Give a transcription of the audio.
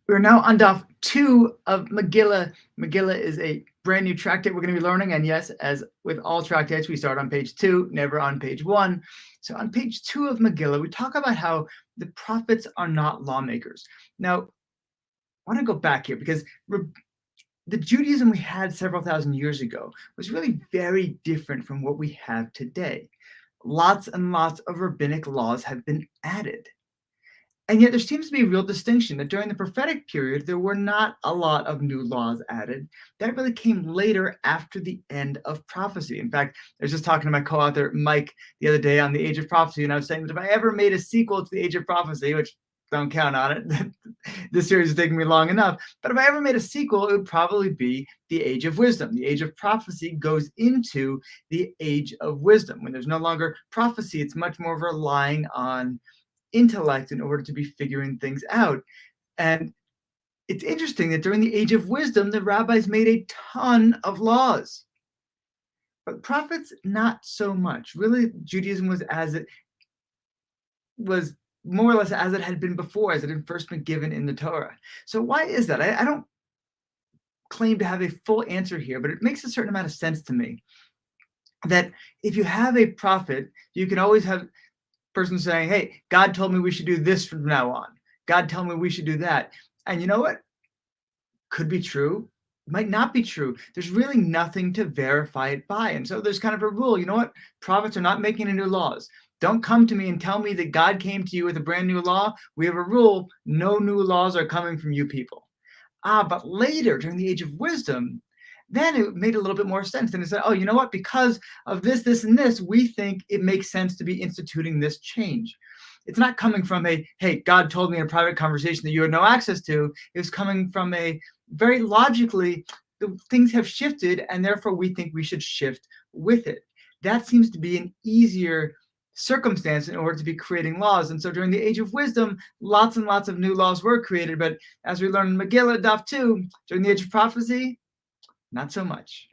We're now on Daf 2 of Megillah. Megillah is a brand new tractate we're going to be learning. And yes, as with all tractates, we start on page 2, never on page 1. So on page 2 of Megillah, we talk about how the prophets are not lawmakers. Now, I want to go back here because the Judaism we had several thousand years ago was really very different from what we have today. Lots and lots of rabbinic laws have been added. And yet there seems to be a real distinction that during the prophetic period, there were not a lot of new laws added. That really came later after the end of prophecy. In fact, I was just talking to my co-author, Mike, the other day on the Age of Prophecy, and I was saying that if I ever made a sequel to the Age of Prophecy, which don't count on it, this series is taking me long enough, but if I ever made a sequel, it would probably be the Age of Wisdom. The Age of Prophecy goes into the Age of Wisdom. When there's no longer prophecy, it's much more relying on intellect in order to be figuring things out. And it's interesting that during the Age of Wisdom, the rabbis made a ton of laws. But prophets, not so much. Really, Judaism was more or less as it had been before, as it had first been given in the Torah. So why is that? I don't claim to have a full answer here, but it makes a certain amount of sense to me that if you have a prophet, you can always have person saying, hey, God told me we should do this from now on. God told me we should do that. And you know what? Could be true, might not be true. There's really nothing to verify it by. And so there's kind of a rule, you know what? Prophets are not making any new laws. Don't come to me and tell me that God came to you with a brand new law. We have a rule, no new laws are coming from you people. But later, during the Age of Wisdom, then it made a little bit more sense. And it said, oh, you know what? Because of this, this, and this, we think it makes sense to be instituting this change. It's not coming from a, hey, God told me in a private conversation that you had no access to. It was coming from a very logically, the things have shifted, and therefore we think we should shift with it. That seems to be an easier circumstance in order to be creating laws. And so during the Age of Wisdom, lots and lots of new laws were created. But as we learn in Megillah Daf 2, during the Age of Prophecy, not so much.